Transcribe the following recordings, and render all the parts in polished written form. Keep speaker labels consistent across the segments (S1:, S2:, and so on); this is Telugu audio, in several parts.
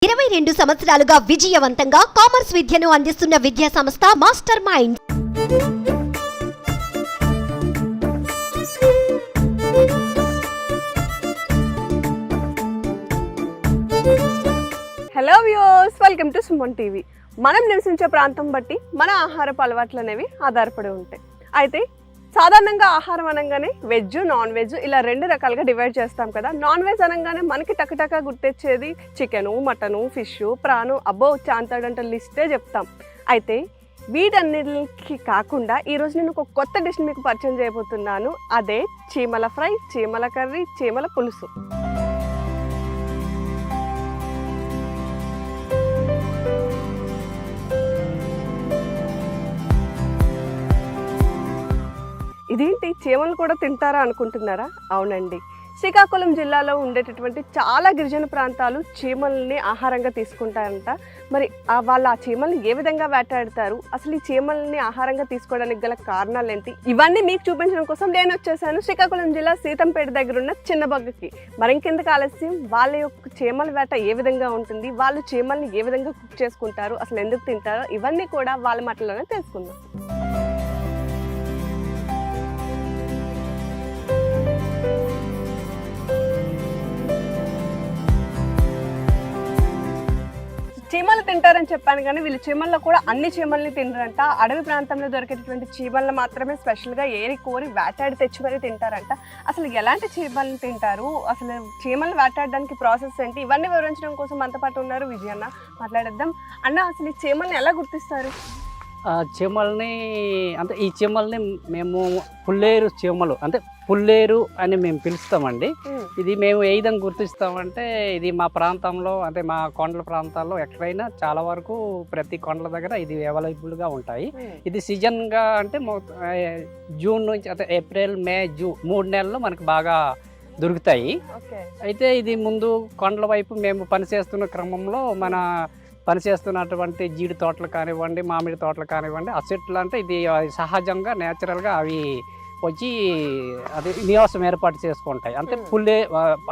S1: 22 సంవత్సరాలుగా విజయవంతంగా కామర్స్ విద్యను అందిస్తున్న విద్యా సంస్థ master mind.
S2: Hello viewers, welcome to Suman TV. మనం నివసించే ప్రాంతం బట్టి మన ఆహారపు అలవాట్లు అనేవి ఆధారపడి ఉంటాయి. అయితే సాధారణంగా ఆహారం అనగానే వెజ్, నాన్ వెజ్ ఇలా రెండు రకాలుగా డివైడ్ చేస్తాం కదా. నాన్ వెజ్ అనగానే మనకి టకటకా గుర్తొచ్చేది చికెను, మటను, ఫిష్, ప్రాను, అబ్బో చాంతాడంటే లిస్టే చెప్తాం. అయితే వీటన్నిటికి కాకుండా ఈరోజు నేను ఒక కొత్త డిష్ మీకు పరిచయం చేయబోతున్నాను. అదే చీమల ఫ్రై, చీమల కర్రీ, చీమల పులుసు. ఇదేంటి, చీమలు కూడా తింటారా అనుకుంటున్నారా? అవునండి, శ్రీకాకుళం జిల్లాలో ఉండేటటువంటి చాలా గిరిజన ప్రాంతాలు చీమల్ని ఆహారంగా తీసుకుంటారంట. మరి వాళ్ళు ఆ చీమల్ని ఏ విధంగా వేటాడతారు, అసలు ఈ చీమల్ని ఆహారంగా తీసుకోవడానికి గల కారణాలు ఏంటి, ఇవన్నీ మీకు చూపించడం కోసం నేను వచ్చేసాను శ్రీకాకుళం జిల్లా సీతంపేట దగ్గర ఉన్న చిన్నబగ్గకి. మరింకెందుకు ఆలస్యం, వాళ్ళ యొక్క చీమల వేట ఏ విధంగా ఉంటుంది, వాళ్ళు చీమల్ని ఏ విధంగా కుక్ చేసుకుంటారు, అసలు ఎందుకు తింటారో ఇవన్నీ కూడా వాళ్ళ మాటల్లోనే తెలుసుకుందాం. చీమలు తింటారని చెప్పాను, కానీ వీళ్ళు చీమల్లో కూడా అన్ని చీమల్ని తినరంట. అడవి ప్రాంతంలో దొరికేటటువంటి చీమలను మాత్రమే స్పెషల్గా ఏరి కోరి వేటాడి తెచ్చి మరీ తింటారంట. అసలు ఎలాంటి చీమల్ని తింటారు, అసలు చీమలు వేటాడడానికి ప్రాసెస్ ఏంటి, ఇవన్నీ వివరించడం కోసం మనతో పాటు ఉన్నారు విజయ్ అన్న. మాట్లాడేద్దాం. అన్న, అసలు ఈ చీమల్ని ఎలా గుర్తిస్తారు?
S3: చీమల్ని అంటే ఈ చీమల్ని మేము పుల్లేరు చీమలు అంటే పుల్లేరు అని మేము పిలుస్తామండి. ఇది మేము ఏ విధంగా గుర్తిస్తామంటే, ఇది మా ప్రాంతంలో అంటే మా కొండల ప్రాంతాల్లో ఎక్కడైనా చాలా వరకు ప్రతి కొండల దగ్గర ఇది అవైలబుల్గా ఉంటాయి. ఇది సీజన్గా అంటే జూన్ నుంచి అంటే ఏప్రిల్, మే, జూన్ 3 నెలల్లో మనకు బాగా దొరుకుతాయి. అయితే ఇది ముందు కొండల వైపు మేము పనిచేస్తున్న క్రమంలో మన పనిచేస్తున్నటువంటి జీడి తోటలు కానివ్వండి, మామిడి తోటలు కానివ్వండి, ఆ చెట్లు అంటే ఇది సహజంగా నేచురల్గా అవి వచ్చి అది నివాసం ఏర్పాటు చేసుకుంటాయి. అంటే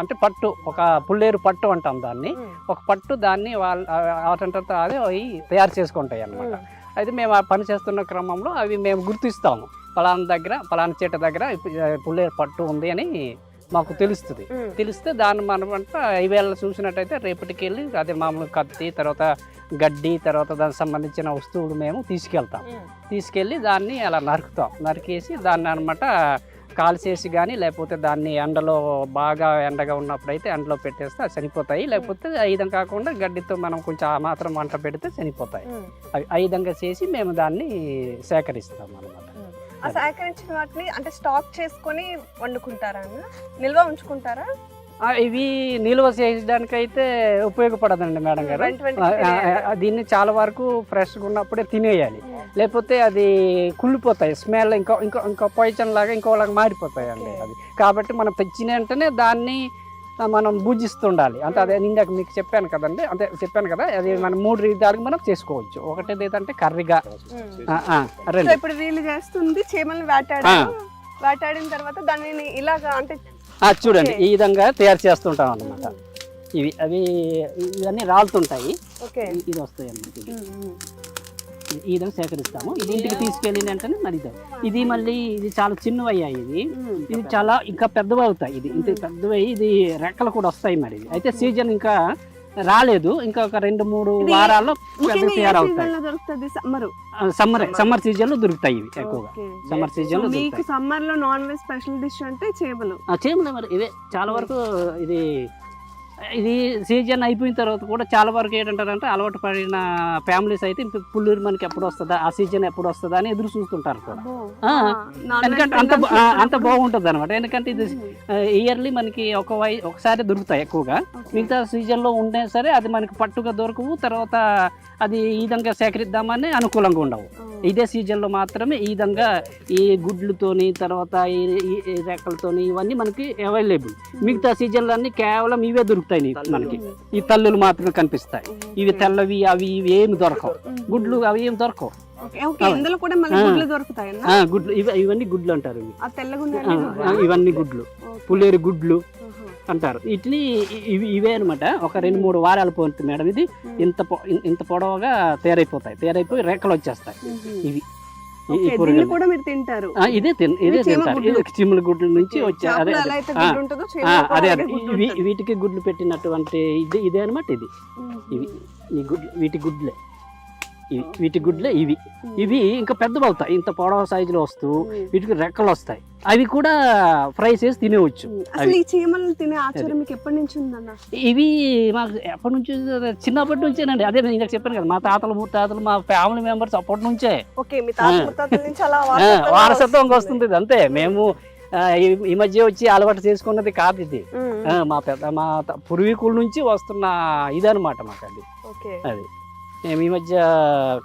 S3: అంటే పట్టు, ఒక పుల్లేరు పట్టు అంటాం దాన్ని. ఒక పట్టు దాన్ని వాటంటే అదే అవి తయారు చేసుకుంటాయి అన్నమాట. అయితే మేము ఆ పని చేస్తున్న క్రమంలో అవి మేము గుర్తిస్తాము. పలానా చెట్టు దగ్గర పుల్లేరు పట్టు ఉంది అని మాకు తెలుస్తుంది. తెలిస్తే దాన్ని మనం అంటే ఇవేళ చూసినట్టయితే రేపటికి వెళ్ళి అదే మామూలు కత్తి, తర్వాత గడ్డి, తర్వాత దానికి సంబంధించిన వస్తువులు మేము తీసుకెళ్ళి దాన్ని అలా నరికేసి దాన్ని అనమాట కాల్చేసి కానీ, లేకపోతే దాన్ని ఎండలో బాగా ఎండగా ఉన్నప్పుడైతే ఎండలో పెట్టేస్తే అది చనిపోతాయి. లేకపోతే ఆ విధంగా కాకుండా గడ్డితో మనం కొంచెం ఆ మాత్రం మంట పెడితే చనిపోతాయి. అవి ఆ విధంగా చేసి మేము దాన్ని సేకరిస్తాం అన్నమాట.
S2: ఆ సేకరించిన వాటిని అంటే స్టాక్ చేసుకొని వండుకుంటారా అన్న, నిల్వ ఉంచుకుంటారా?
S3: ఇవి నిల్వ చేయడానికైతే ఉపయోగపడదండి మేడం గారు. దీన్ని చాలా వరకు ఫ్రెష్గా ఉన్నప్పుడే తినేయాలి, లేకపోతే అది కుళ్ళిపోతాయి. స్మెల్ ఇంకో పాయిజన్ లాగా ఇంకోలాగా మారిపోతాయి అండి అది. కాబట్టి మనం తెచ్చిన వెంటనే దాన్ని మనం భుజిస్తుండాలి. అంటే అదే ఇందాక మీకు చెప్పాను కదండి, చెప్పాను కదా, అది మనం 3 విధాలుగా మనం చేసుకోవచ్చు. ఒకటి ఏదంటే కర్రీగా.
S2: ఇప్పుడు వీళ్ళు చేస్తుంది చీమలను వేటాడిన తర్వాత దాన్ని ఇలాగా అంటే
S3: చూడండి ఈ విధంగా తయారు చేస్తుంటాం అన్నమాట. ఇవన్నీ రాలుతుంటాయి, ఇది వస్తాయి అన్నమాట. ఈ విధంగా సేకరిస్తాము. ఇది ఇంటికి తీసుకెళ్ళిన వెంటనే మరి ఇది మళ్ళీ ఇది చాలా చిన్నవయ్యాయి. ఇది చాలా ఇంకా పెద్దవి అవుతాయి. ఇది ఇంత పెద్దవయ్యి ఇది రెక్కలు కూడా వస్తాయి. మరి అయితే సీజన్ ఇంకా రాలేదు, ఇంకా ఒక 2-3 వారాల్లో తయారవుతాయి. సమ్మర్ సీజన్ లో దొరుకుతాయి ఇవి ఎక్కువగా. సమ్మర్ సీజన్ లో
S2: సమ్మర్ లో నాన్ వెజ్ స్పెషల్ డిష్ అంటే చేపలు.
S3: మరి ఇవే చాలా వరకు ఇది సీజన్ అయిపోయిన తర్వాత కూడా చాలా వరకు ఏంటంటారంటే అలవాటు పడిన ఫ్యామిలీస్ అయితే పుల్లూరు మనకి ఎప్పుడు వస్తుందా, ఆ సీజన్ ఎప్పుడు వస్తుందా అని ఎదురు చూస్తుంటారు కూడా. ఎందుకంటే అంత బాగుంటుంది అనమాట. ఎందుకంటే ఇది ఇయర్లీ మనకి ఒకసారి దొరుకుతాయి ఎక్కువగా. మిగతా సీజన్లో ఉంటే సరే అది మనకి పట్టుగా దొరకవు. తర్వాత అది ఈ విధంగా సేకరిద్దామని అనుకూలంగా ఉండవు. ఇదే సీజన్లో మాత్రమే ఈ విధంగా ఈ గుడ్లతోని, తర్వాత ఈ రెక్కలతోని ఇవన్నీ మనకి అవైలబుల్. మిగతా సీజన్లు అన్నీ కేవలం ఇవే దొరుకుతాయి మనకి. ఈ తల్లులు మాత్రమే కనిపిస్తాయి. ఇవి తెల్లవి, అవి ఏమి దొరకవు. గుడ్లు అవి ఏమి దొరకవు.
S2: ఇందులో కూడా మళ్ళీ గుడ్లు దొరుకుతాయన్నా?
S3: గుడ్లు ఇవన్నీ గుడ్లు అంటారు.
S2: ఆ తెల్లగా
S3: ఇవన్నీ గుడ్లు, పుల్లేరు గుడ్లు అంటారు. వీటిని ఇవే అనమాట. ఒక 2-3 వారాలు పోతుంది మేడం. ఇది ఇంత పొడవుగా తయారైపోయి రెక్కలు వచ్చేస్తాయి. ఇవి
S2: కూడా మీరు తింటారు?
S3: ఇదే తింటారు. చిమ్ముల గుడ్ల నుంచి వచ్చే అదే వీటికి గుడ్లు పెట్టినటువంటి ఇదే అనమాట. వీటి గుడ్లే ఇవి ఇంకా పెద్దవి అవుతాయి. ఇంత పొడవ సైజులో వస్తూ వీటికి రెక్కలు వస్తాయి. అవి కూడా ఫ్రై చేసి తినేవచ్చు.
S2: ఈ చీమలు తినే ఆచారం మీకు ఎప్పటి నుంచి ఉందన్న?
S3: ఇవి మాకు ఎప్పటి నుంచి, చిన్నప్పటి నుంచేనండి. అదే నేను చెప్పాను కదా, మా తాతలు ముత్తాతలు మా ఫ్యామిలీ మెంబర్స్ అప్పటి నుంచే వారసత్వం వస్తుంది. అంతే. మేము ఈ మధ్య వచ్చి అలవాటు చేసుకున్నది కాదు ఇది. మా పూర్వీకుల నుంచి వస్తున్న ఇదనమాట మాకు. అది మేము ఈ మధ్య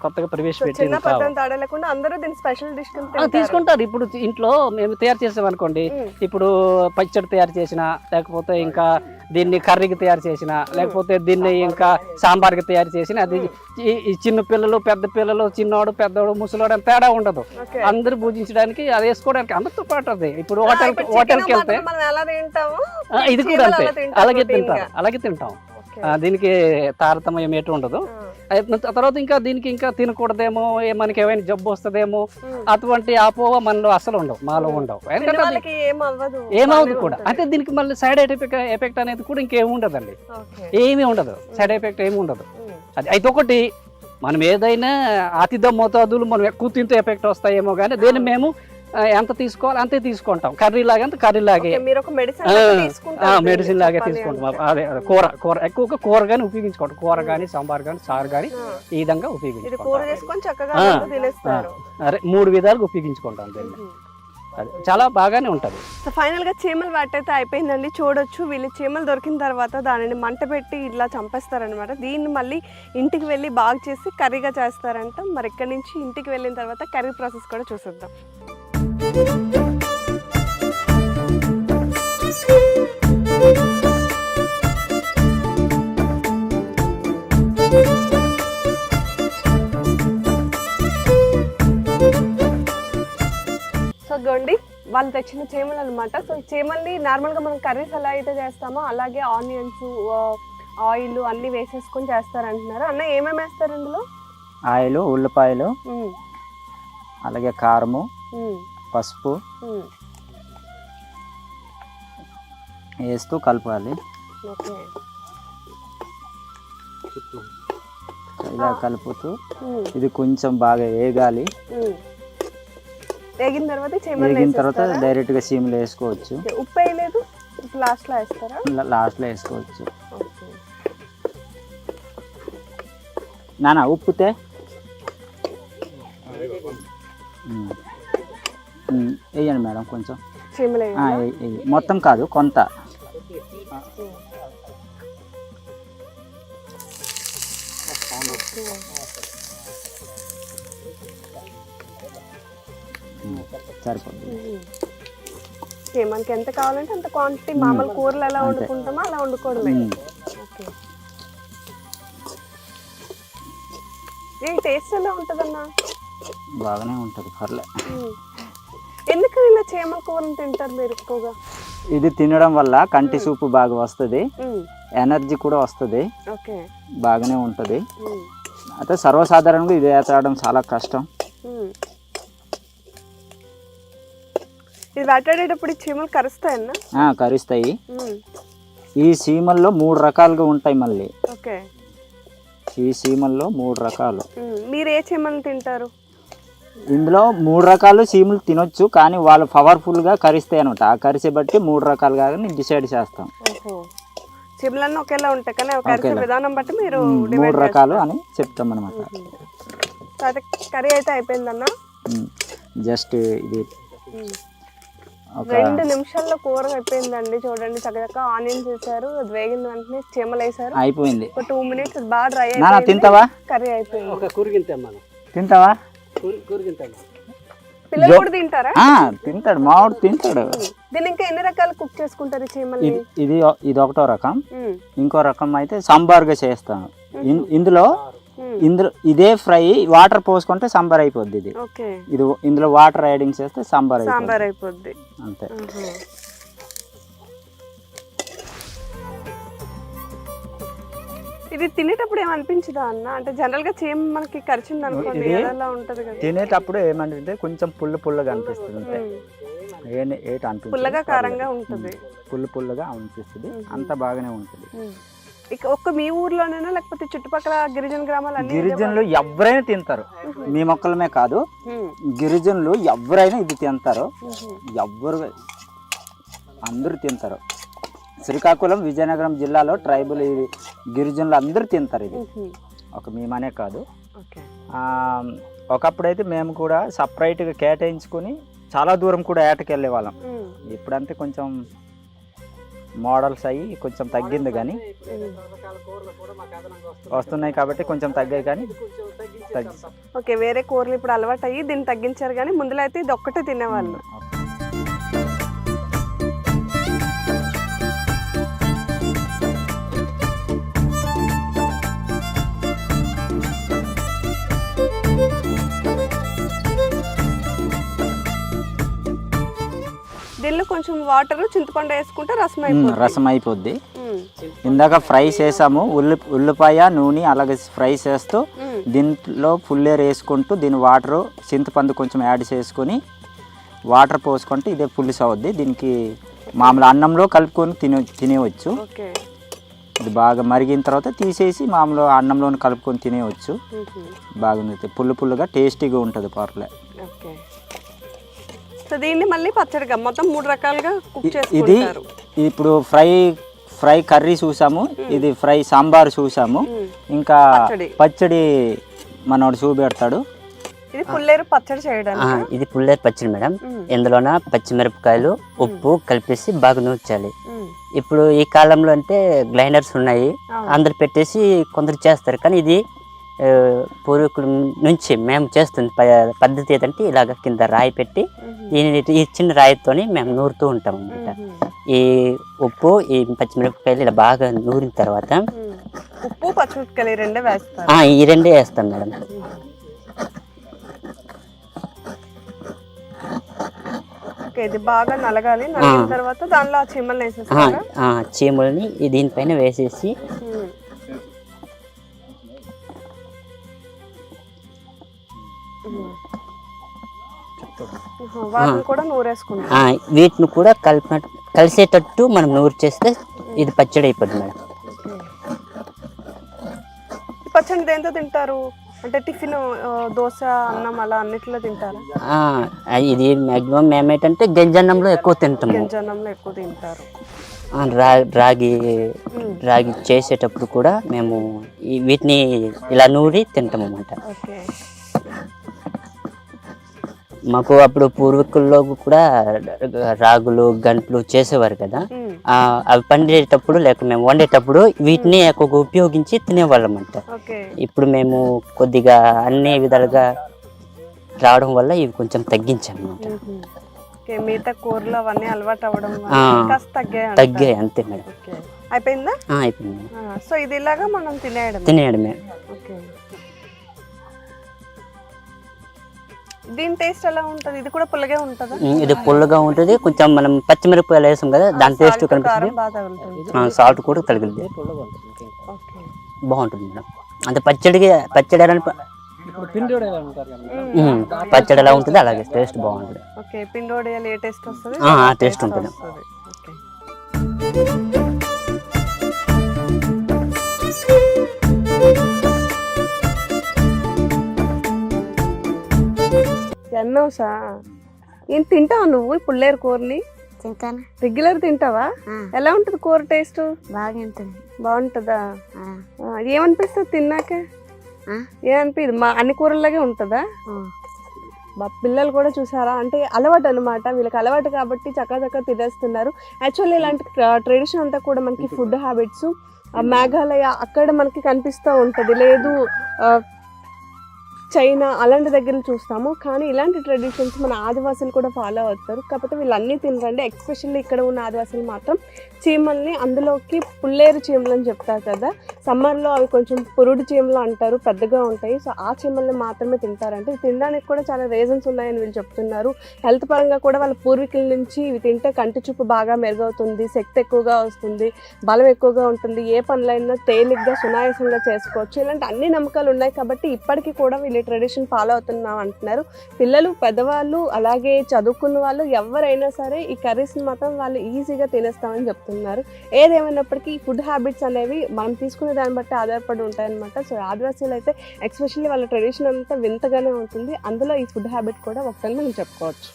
S3: కొత్తగా ప్రవేశపెట్టిన తీసుకుంటారు. ఇప్పుడు ఇంట్లో మేము తయారు చేసామనుకోండి, ఇప్పుడు పచ్చడి తయారు చేసిన, లేకపోతే ఇంకా దీన్ని కర్రీకి తయారు చేసిన, లేకపోతే దీన్ని ఇంకా సాంబార్కి తయారు చేసిన, అది ఈ చిన్న పిల్లలు పెద్ద పిల్లలు, చిన్నోడు పెద్దోడు ముసలోడు అని తేడా ఉండదు. అందరు పూజించడానికి అది వేసుకోవడానికి అందరితో పాటు. అది ఇప్పుడు హోటల్కి వెళ్తే ఇది కూడా అంతే, అలాగే తింటాం. దీనికి తారతమ్యం ఎటు ఉండదు. తర్వాత ఇంకా దీనికి ఇంకా తినకూడదేమో, మనకి ఏమైనా జబ్బు వస్తుందేమో, అటువంటి ఆపోవ మనలో అసలు ఉండవు, మాలో ఉండవు. ఏమవుతుంది కూడా. అయితే దీనికి మళ్ళీ సైడ్ ఎఫెక్ట్ అనేది కూడా ఇంకేమి ఉండదండి. ఏమీ ఉండదు, సైడ్ ఎఫెక్ట్ ఏమి ఉండదు. అయితే ఒకటి, మనం ఏదైనా అతిద మోతాదులు మనం ఎక్కువ తింటే ఎఫెక్ట్ వస్తాయేమో, కానీ దీన్ని మేము ఎంత తీసుకోవాలి అంతే తీసుకుంటాం. కర్రీ లాగే మెడిసిన్ లాగే తీసుకుంటాం. అదే కూర ఎక్కువగా కూర కానీ ఉపయోగించుకోండి. కూర కానీ, సాంబార్ కానీ, చారు కానీ ఈ విధంగా ఉపయోగించుకుంటాం. 3 విధాలుగా ఉపయోగించుకుంటాం దీన్ని. అది చాలా బాగానే ఉంటుంది.
S2: సో ఫైనల్ గా చీమల వేట అయితే అయిపోయిందండి. చూడొచ్చు, వీళ్ళు చీమలు దొరికిన తర్వాత దానిని మంట పెట్టి ఇలా చంపేస్తారనమాట. దీన్ని మళ్ళీ ఇంటికి వెళ్ళి బాగా చేసి కర్రీగా చేస్తారంట. మరి ఇక్కడి నుంచి ఇంటికి వెళ్ళిన తర్వాత కర్రీ ప్రాసెస్ కూడా చూసేద్దాం. సో గోండి వాళ్ళు తెచ్చిన చీమలు అనమాట. సో ఈ చీమల్ని నార్మల్గా మనం కర్రీస్ ఎలా అయితే చేస్తామో అలాగే ఆనియన్స్, ఆయిల్ అన్ని వేసేసుకొని చేస్తారంటున్నారు. అన్న ఏమేమి వేస్తారు ఇందులో?
S4: ఆయిల్, ఉల్లిపాయలు, అలాగే కారము, పసుపు వేస్తూ కలపాలి. ఇలా కలుపుతూ ఇది కొంచెం బాగా వేగాలి. వేగిన తర్వాత డైరెక్ట్ గా చీమలు వేసుకోవచ్చు.
S2: ఉప్పు వేయలేదు, లాస్ట్ లో వేస్తారా?
S4: లాస్ట్ లో వేసుకోవచ్చు. నానా ఉప్పుతే వేయండి మేడం కొంచెం. మొత్తం కాదు, కొంత. సరిపోతుంది.
S2: మనకి ఎంత కావాలంటే అంత క్వాంటిటీ. మామూలు కూరలు ఎలా వండుకుంటామో అలా వండుకోవడమే. టేస్ట్ ఎలా ఉంటుందన్నా?
S4: బాగానే ఉంటుంది, పర్లే.
S2: ఎందుకు ఇలా చీమల కూరని తింటారు మీరు ఎక్కువగా?
S4: ఇది తినడం వల్ల కంటి సూపు బాగా వస్తుంది, ఎనర్జీ కూడా వస్తుంది, బాగానే ఉంటుంది. అయితే సర్వసాధారణంగా ఇది వేటాడడం చాలా కష్టం.
S2: ఇది వేటాడేటప్పుడు చీమలు కరుస్తాయన్నా?
S4: కరుస్తాయి. ఈ చీమల్లో 3 రకాలుగా ఉంటాయి. మళ్ళీ ఈ చీమల్లో 3 రకాలు.
S2: మీరు ఏ చీమలు తింటారు?
S4: ఇందులో 3 రకాలు చీమలు తినొచ్చు, కానీ వాళ్ళు పవర్ఫుల్గా కరిస్తాయి అనమాట. ఆ కరిసే బట్టి 3 రకాలుగా డిసైడ్ చేస్తాం.
S2: చీమలన్నీ ఒకేలా ఉంటాయి, కానీ విధానం బట్టి మీరు
S4: 3 రకాలు అని చెప్తాం అనమాట.
S2: కర్రీ అయితే అయిపోయిందన్న.
S4: జస్ట్ ఇది
S2: 2 నిమిషాల్లో కూర అయిపోయిందండి. చూడండి, చక్కగా ఆనియన్స్ వేసారు, అది వేగిన వెంటనే చీమలు వేసారు, అయిపోయింది. ఒక 2 మినిట్స్ బాగా డ్రై అయిపోయింది.
S4: తింటావా?
S2: కర్రీ అయిపోయింది.
S4: తింటావా?
S2: పిల్లలు కూడా తింటారా?
S4: తింటాడు, మావాడు తింటాడు.
S2: దీన్ని ఇంకా ఎన్ని రకాలు కుక్ చేసుకుంటారు చీమల్ని?
S4: ఇది ఒకటో రకం. ఇంకో రకం అయితే సాంబార్గా చేస్తాను. ఇందులో ఇందులో ఇదే ఫ్రై వాటర్ పోసుకుంటే సాంబార్ అయిపోద్ది. ఇది ఇది ఇందులో వాటర్ యాడింగ్ చేస్తే సాంబార్
S2: అయిపోద్ది
S4: అంతే.
S2: ఇది తినేటప్పుడు ఏమనిపించదా అన్న? అంటే జనరల్ గా చీమ మనకి కరిచింది అనుకోండి ఎలా ఉంటది కదా,
S4: తినేటప్పుడు ఏమంటే కొంచెం పుల్లగా అనిపిస్తుంది అంతే.
S2: పుల్లగా కారంగా ఉంటుంది,
S4: పుల్లగా అనిపిస్తుంది, అంత బాగానే ఉంటుంది.
S2: ఒక్క మీ ఊర్లోనేనా లేకపోతే చుట్టుపక్కల గిరిజన గ్రామాలు?
S4: గిరిజనులు ఎవరైనా తింటారు, మీ మొక్కలమే కాదు, గిరిజనులు ఎవరైనా ఇది తింటారు, అందరూ తింటారు. శ్రీకాకుళం విజయనగరం జిల్లాలో ట్రైబల్ గిరిజనులు అందరూ తింటారు ఇది, ఒక మేమనే కాదు. ఒకప్పుడైతే మేము కూడా సపరేట్గా కేటాయించుకొని చాలా దూరం కూడా ఏటకి వెళ్ళే వాళ్ళం. ఇప్పుడంటే కొంచెం మోడల్స్ అయ్యి కొంచెం తగ్గింది, కానీ వస్తున్నాయి కాబట్టి కొంచెం తగ్గాయి, కానీ
S2: ఓకే వేరే కూరలు ఇప్పుడు అలవాటు అయ్యి దీన్ని తగ్గించారు, కానీ ముందులో అయితే ఇది ఒక్కటే తినేవాళ్ళు. దీనిలో కొంచెం వాటర్ చింతపండు వేసుకుంటే రసం
S4: అయిపోద్ది. ఇందాక ఫ్రై చేసాము, ఉల్లిపాయ నూనె అలాగే ఫ్రై చేస్తూ దీంట్లో పుల్లేరు వేసుకుంటూ దీని వాటరు చింతపండు కొంచెం యాడ్ చేసుకొని వాటర్ పోసుకుంటే ఇదే పులుసు అవుద్ది. దీనికి మామూలు అన్నంలో కలుపుకొని తినేవచ్చు. ఇది బాగా మరిగిన తర్వాత తీసేసి మామూలు అన్నంలో కలుపుకొని తినేవచ్చు. బాగుంది, పుల్లగా టేస్టీగా ఉంటుంది పర్లే.
S2: దీన్ని మళ్ళీ పచ్చడిగా మొత్తం 3 రకాలుగా కుక్
S4: ఇది
S2: చేసుకుంటారు.
S4: ఇప్పుడు ఫ్రై కర్రీ చూసాము, ఇది ఫ్రై సాంబార్ చూసాము, ఇంకా పచ్చడి మనోడు చూపెడతాడు.
S2: ఇది పుల్లేరు పచ్చడి చేయడానికి.
S5: ఇది పుల్లేరు పచ్చడి మేడం. ఇందులోన పచ్చిమిరపకాయలు ఉప్పు కలిపేసి బాగా నూర్చాలి. ఇప్పుడు ఈ కాలంలో అంటే గ్రైండర్స్ ఉన్నాయి, అందరు పెట్టేసి కొందరు చేస్తారు, కానీ ఇది పూర్వీకుల నుంచి మేము చేస్తుంది పద్ధతి ఏదంటే ఇలాగ కింద రాయి పెట్టి ఈ చిన్న రాయితోని మేము నూరుతూ ఉంటాం అన్నమాట. ఈ ఉప్పు ఈ పచ్చిమిరపకాయలు ఇలా బాగా నూరిన తర్వాత
S2: ఉప్పు పచ్చిమిరపకాయలు
S5: ఈ రెండే వేస్తాం మేడం.
S2: ఇది బాగా నలగాలి, నలిగిన తర్వాత దానిలో చీమల్ని వేసేస్తారా?
S5: చీమల్ని దీనిపైన వేసేసి వీటిని కూడా కలిసేటట్టు మనం నూరు చేస్తే ఇది పచ్చడి అయిపోద్ది మేడం.
S2: పచ్చడి దేంతో తింటారు అంటే టిఫిన్, దోశ, అన్నం అలా అన్నిట్లో తింటారా?
S5: ఇది మాక్సిమం మేమేంటంటే గంజన్నంలో ఎక్కువ తింటాము.
S2: గంజన్నంలో ఎక్కువ తింటారు.
S5: రాగి చేసేటప్పుడు కూడా మేము వీటిని ఇలా నూరి తింటాం అన్నమాట. మాకు అప్పుడు పూర్వీకుల్లో కూడా రాగులు గంటలు చేసేవారు కదా, అవి పండేటప్పుడు లేక మేము వండేటప్పుడు వీటిని ఎక్కువగా ఉపయోగించి తినేవాళ్ళం అంట. ఇప్పుడు మేము కొద్దిగా అన్ని విధాలుగా రావడం వల్ల ఇవి కొంచెం తగ్గించాము అన్నమాట.
S2: మిగతా కూరలు అవన్నీ అలవాటు అవ్వడం
S5: తగ్గాయి అంతే మేడం.
S2: అయిపోయిందా?
S5: అయిపోయింది.
S2: సో ఇది ఇలాగా మనం
S5: తినేయడమే.
S2: దీని టేస్ట్ ఎలా ఉంటుంది? ఇది కూడా పుల్లగా ఉంటుందా?
S5: ఇది పుల్లగా ఉంటుంది, కొంచెం మనం పచ్చిమిరపకాయలు వేసాం కదా దాని టేస్ట్ కనిపిస్తుంది, సాల్ట్ కూడా తగిలింది, బాగుంటుంది మేడం. అంటే పచ్చడి పచ్చడి ఎలా ఉంటుంది అలాగే టేస్ట్ బాగుంటుంది. టేస్ట్ ఉంటుంది.
S2: ఎన్నోసా ఏం తింటావా నువ్వు పుల్లేరు కూరని?
S6: తింటాను.
S2: రెగ్యులర్ తింటావా? ఎలా ఉంటుంది కూర టేస్ట్?
S6: బాగుంటుంది.
S2: బాగుంటుందా? ఏమనిపిస్తుంది తిన్నాక? ఏమనిపిది? మా అన్ని కూరల్లాగే ఉంటుందా? మా పిల్లలు కూడా చూసారా, అంటే అలవాటు అనమాట, వీళ్ళకి అలవాటు కాబట్టి చక్కగా తినేస్తున్నారు. యాక్చువల్లీ ఇలాంటి ట్రెడిషన్ అంతా కూడా మనకి ఫుడ్ హ్యాబిట్స్ మేఘాలయ అక్కడ మనకి కనిపిస్తూ ఉంటుంది. లేదు చైనా అలాంటి దగ్గర చూస్తాము. కానీ ఇలాంటి ట్రెడిషన్స్ మన ఆదివాసులు కూడా ఫాలో అవుతారు. కాకపోతే వీళ్ళన్నీ తినరండి. ఎక్స్పెషల్లీ ఇక్కడ ఉన్న ఆదివాసులు మాత్రం చీమల్ని, అందులోకి పుల్లేరు చీమలు అని చెప్తారు కదా, సమ్మర్లో అవి కొంచెం పురుడు చీమలు అంటారు, పెద్దగా ఉంటాయి. సో ఆ చీమల్ని మాత్రమే తింటారంటే తినడానికి కూడా చాలా రీజన్స్ ఉన్నాయని వీళ్ళు చెప్తున్నారు. హెల్త్ పరంగా కూడా వాళ్ళ పూర్వీకుల నుంచి ఇవి తింటే కంటి చూపు బాగా మెరుగవుతుంది, శక్తి ఎక్కువగా వస్తుంది, బలం ఎక్కువగా ఉంటుంది, ఏ పనులైనా తేలిగ్గా సునాయాసంగా చేసుకోవచ్చు, ఇలాంటి అన్ని నమ్మకాలు ఉన్నాయి. కాబట్టి ఇప్పటికీ కూడా వీళ్ళు ట్రెడిషన్ ఫాలో అవుతున్నాం అంటున్నారు. పిల్లలు, పెద్దవాళ్ళు, అలాగే చదువుకున్న వాళ్ళు ఎవరైనా సరే ఈ కర్రీస్ని మాత్రం వాళ్ళు ఈజీగా తినేస్తామని చెప్తున్నారు. ఏదేమైనప్పటికీ ఈ ఫుడ్ హ్యాబిట్స్ అనేవి మనం తీసుకునే దాన్ని బట్టి ఆధారపడి ఉంటాయన్నమాట. సో ఆదివాసీలు అయితే ఎక్స్పెషల్లీ వాళ్ళ ట్రెడిషన్ అంతా వింతగానే ఉంటుంది. అందులో ఈ ఫుడ్ హ్యాబిట్ కూడా ఒకటని మనం చెప్పుకోవచ్చు.